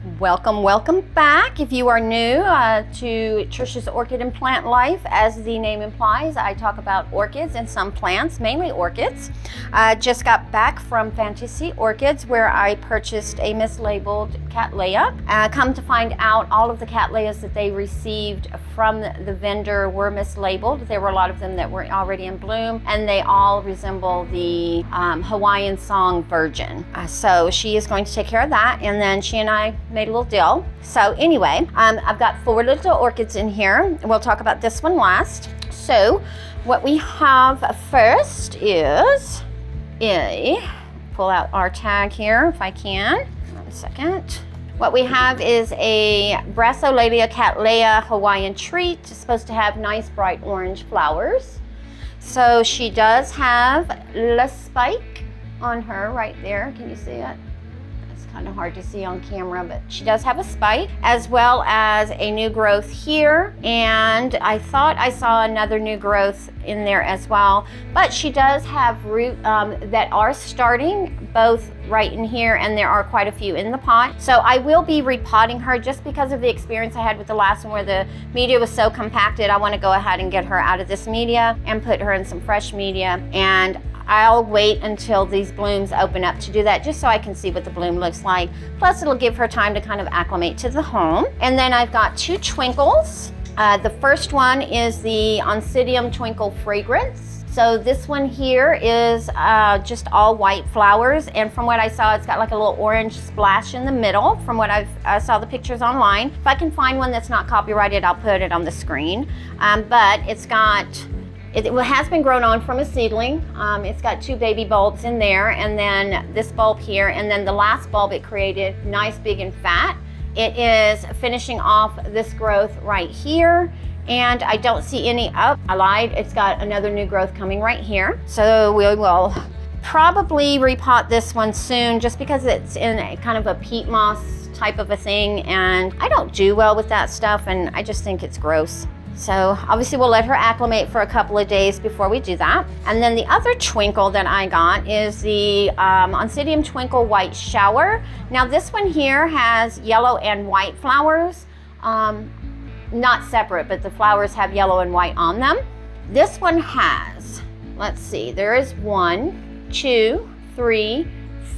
Welcome back. If you are new to Trish's Orchid and Plant Life, as the name implies, I talk about orchids and some plants, mainly orchids. Just got back from Fantasy Orchids where I purchased a mislabeled Cattleya. Come to find out, all of the Cattleyas that they received from the vendor were mislabeled. There were a lot of them that were already in bloom, and they all resemble the Hawaiian Song Virgin. So she is going to take care of that, and then she and I made a little deal. So anyway, I've got 4 little orchids in here. We'll talk about this one last. So what we have first is pull out our tag here if I can. 1 second. What we have is a Brasso Labiocatlia Hawaiian Treat. It's supposed to have nice bright orange flowers. So she does have a spike on her right there. Can you see it? Kind of hard to see on camera, but she does have a spike, as well as a new growth here, and I thought I saw another new growth in there as well, but she does have root that are starting both right in here, and there are quite a few in the pot. So I will be repotting her just because of the experience I had with the last one where the media was so compacted. I want to go ahead and get her out of this media and put her in some fresh media, and I'll wait until these blooms open up to do that, just so I can see what the bloom looks like. Plus it'll give her time to kind of acclimate to the home. And then I've got 2 twinkles. The first one is the Onsidium Twinkle Fragrance. So this one here is just all white flowers, and from what I saw, it's got like a little orange splash in the middle from what I saw the pictures online. If I can find one that's not copyrighted, I'll put it on the screen. But it's got it has been grown on from a seedling. It's got 2 baby bulbs in there, and then this bulb here, and then the last bulb it created, nice, big, and fat. It is finishing off this growth right here, and I don't see any up. I lied, it's got another new growth coming right here. So we will probably repot this one soon, just because it's in a kind of a peat moss type of a thing, and I don't do well with that stuff, and I just think it's gross. So obviously we'll let her acclimate for a couple of days before we do that. And then the other twinkle that I got is the Onsidium Twinkle White Shower. Now this one here has yellow and white flowers, not separate, but the flowers have yellow and white on them. This one has, let's see, there is 1, 2, 3,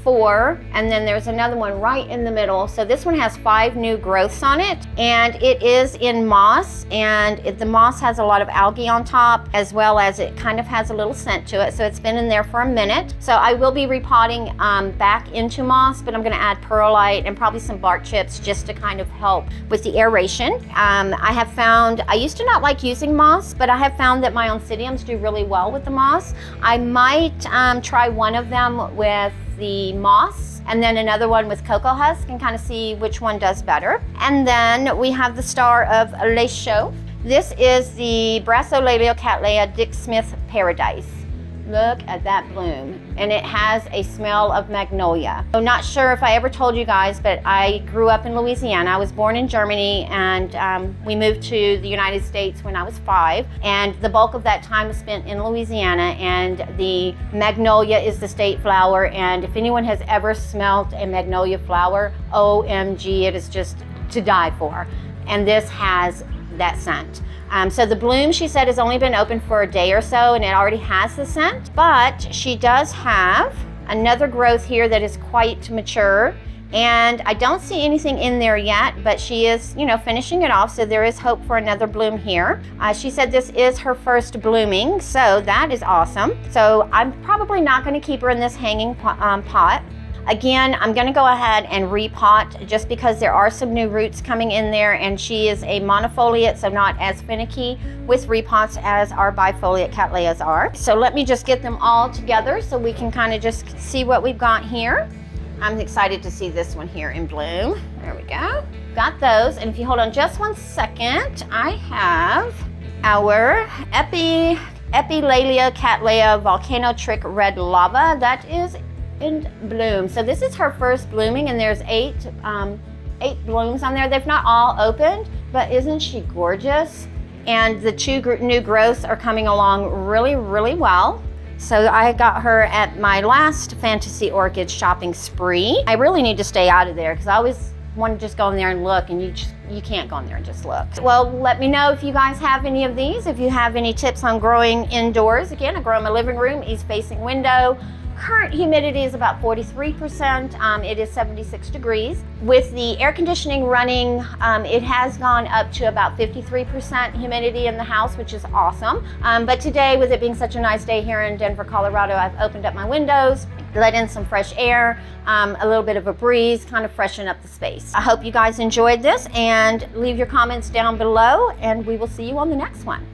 4, and then there's another one right in the middle. So this one has 5 new growths on it, and it is in moss, and the moss has a lot of algae on top, as well as it kind of has a little scent to it. So it's been in there for a minute. So I will be repotting back into moss, but I'm going to add perlite and probably some bark chips just to kind of help with the aeration. I have found, I used to not like using moss, but I have found that my Onsidiums do really well with the moss. I might try one of them with the moss and then another one with cocoa husk and kind of see which one does better. And then we have the star of Le Show. This is the Brasso Labiocatlia Dick Smith Paradise. Look at that bloom, and it has a smell of magnolia. I'm not sure if I ever told you guys, but I grew up in Louisiana. I was born in Germany, and we moved to the United States when I was 5, and the bulk of that time was spent in Louisiana, and the magnolia is the state flower, and if anyone has ever smelled a magnolia flower, OMG, it is just to die for. And this has that scent. So the bloom, she said, has only been open for a day or so, and it already has the scent, but she does have another growth here that is quite mature, and I don't see anything in there yet, but she is, you know, finishing it off, so there is hope for another bloom here. She said this is her first blooming, so that is awesome. So I'm probably not going to keep her in this hanging pot. Again, I'm going to go ahead and repot just because there are some new roots coming in there, and she is a monofoliate, so not as finicky with repots as our bifoliate Cattleyas are. So let me just get them all together so we can kind of just see what we've got here. I'm excited to see this one here in bloom. There we go. Got those, and if you hold on just 1 second, I have our Labiocatlia Volcano Trick Red Lava. That is in bloom. So this is her first blooming, and there's 8 blooms on there. They've not all opened, but isn't she gorgeous? And the 2 new growths are coming along really, really well. So I got her at my last Fantasy Orchids shopping spree. I really need to stay out of there because I always want to just go in there and look, and you can't go in there and just look. Well, let me know if you guys have any of these, if you have any tips on growing indoors. Again, I grow in my living room, east facing window. Current humidity is about 43%. It is 76 degrees. With the air conditioning running, it has gone up to about 53% humidity in the house, which is awesome. But today, with it being such a nice day here in Denver, Colorado, I've opened up my windows, let in some fresh air, a little bit of a breeze, kind of freshen up the space. I hope you guys enjoyed this, and leave your comments down below, and we will see you on the next one.